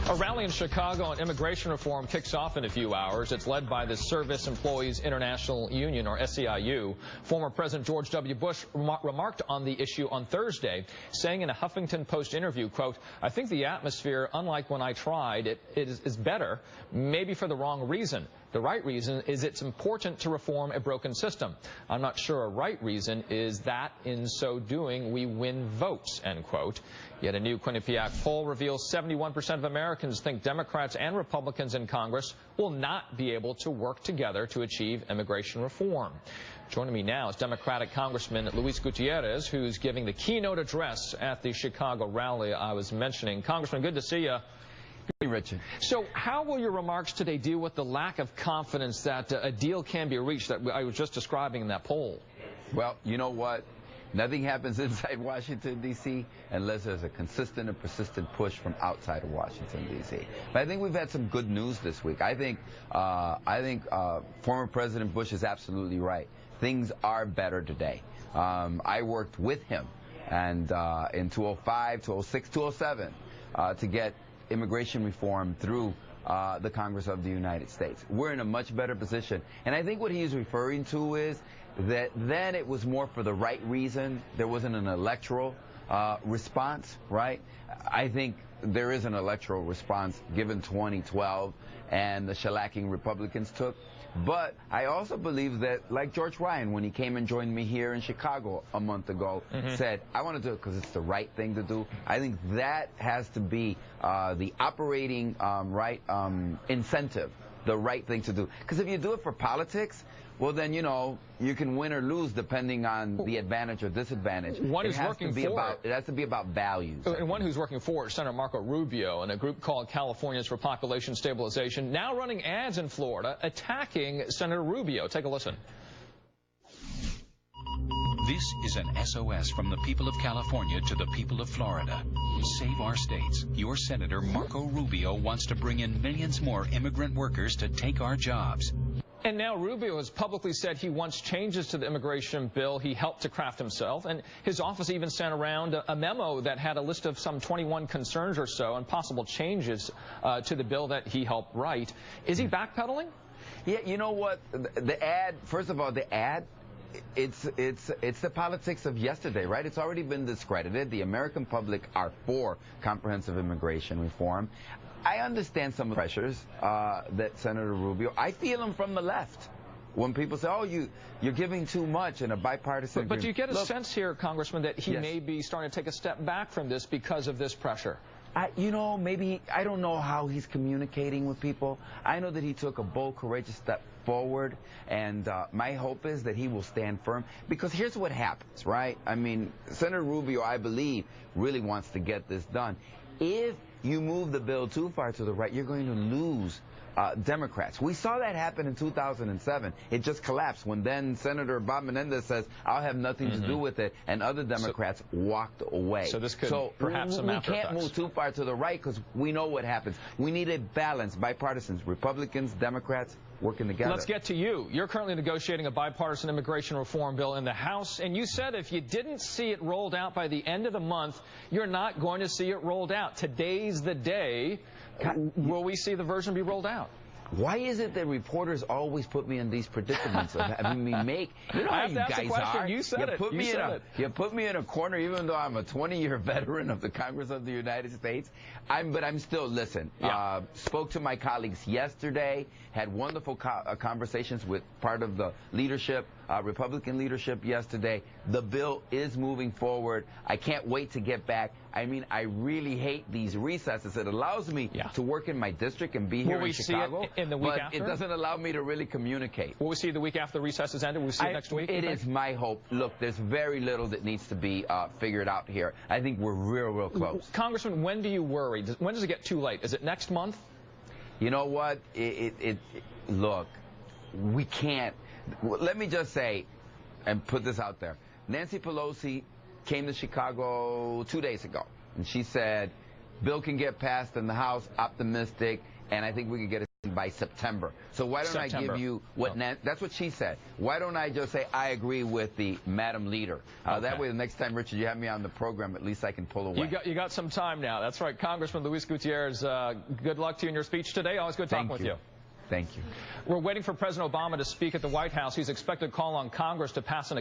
A rally in Chicago on immigration reform kicks off in a few hours. It's led by the Service Employees International Union, or SEIU. Former President George W. Bush remarked on the issue on Thursday, saying in a Huffington Post interview, quote, "I think the atmosphere, unlike when I tried, it is better, maybe for the wrong reason. The right reason is it's important to reform a broken system. I'm not sure a right reason is that in so doing we win votes," end quote. Yet a new Quinnipiac poll reveals 71% of Americans think Democrats and Republicans in Congress will not be able to work together to achieve immigration reform. Joining me now is Democratic Congressman Luis Gutierrez, who's giving the keynote address at the Chicago rally I was mentioning. Congressman, good to see you. Hey, Richard. So how will your remarks today deal with the lack of confidence that a deal can be reached that I was just describing in that poll? Well, you know what? Nothing happens inside Washington, D.C. unless there's a consistent and persistent push from outside of Washington, D.C. But I think we've had some good news this week. I think former President Bush is absolutely right. Things are better today. I worked with him and in 2005, 2006, 2007 to get immigration reform through the Congress of the United States. We're in a much better position. And I think what he's referring to is that then it was more for the right reason. There wasn't an electoral response, right? I think there is an electoral response given 2012 and the shellacking Republicans took. But I also believe that, like George Ryan, when he came and joined me here in Chicago a month ago, said, I want to do it because it's the right thing to do. I think that has to be the operating incentive, the right thing to do. Because if you do it for politics, well, then, you know, you can win or lose depending on the advantage or disadvantage. One who's working for it has to be about values. And one who's working for Senator Marco Rubio and a group called Californians for Population Stabilization, now running ads in Florida attacking Senator Rubio. Take a listen. This is an SOS from the people of California to the people of Florida. Save our states. Your Senator Marco Rubio wants to bring in millions more immigrant workers to take our jobs. And now Rubio has publicly said he wants changes to the immigration bill he helped to craft himself. And his office even sent around a memo that had a list of some 21 concerns or so and possible changes to the bill that he helped write. Is he backpedaling? Yeah, you know what? The ad, first of all, the ad, it's the politics of yesterday, right? It's already been discredited. The American public are for comprehensive immigration reform. I understand some of the pressures that Senator Rubio, I feel them from the left. When people say, oh, you're giving too much in a bipartisan agreement. But do you get a sense here, Congressman, that he may be starting to take a step back from this because of this pressure? You know, maybe, I don't know how he's communicating with people. I know that he took a bold, courageous step forward, and my hope is that he will stand firm. Because here's what happens, right? I mean, Senator Rubio, I believe, really wants to get this done. If you move the bill too far to the right, you're going to lose Democrats. We saw that happen in 2007. It just collapsed when then Senator Bob Menendez says, I'll have nothing to do with it, and other Democrats walked away. So this could perhaps some after effects. We can't move too far to the right because we know what happens. We need a balance, bipartisans, Republicans, Democrats, working together. Let's get to you. You're currently negotiating a bipartisan immigration reform bill in the House, and you said if you didn't see it rolled out by the end of the month, you're not going to see it rolled out. Today's the day. Will we see the version be rolled out? Why is it that reporters always put me in these predicaments of having me make, you know how you guys are? You said it. You put me in a corner even though I'm a 20-year veteran of the Congress of the United States. But I'm still, listen, spoke to my colleagues yesterday, had wonderful conversations with part of the leadership, Republican leadership yesterday. The bill is moving forward. I can't wait to get back. I mean, I really hate these recesses. It allows me to work in my district and be here in Chicago. See it in the week after? It doesn't allow me to really communicate. Will we see the week after the recesses ended? Will we see it next week? It is my hope. Look, there's very little that needs to be figured out here. I think we're real close. Congressman, when do you worry? When does it get too late? Is it next month? You know what? Look, we can't. Let me just say, and put this out there. Nancy Pelosi came to Chicago 2 days ago, and she said, bill can get passed in the House, optimistic, and I think we can get it. by September. So why don't I give you what that's what she said. Why don't I just say I agree with the Madam Leader? That way the next time, Richard, you have me on the program, at least I can pull away. You got some time now. That's right. Congressman Luis Gutierrez, good luck to you in your speech today. Always good talking with you. Thank you. We're waiting for President Obama to speak at the White House. He's expected to call on Congress to pass an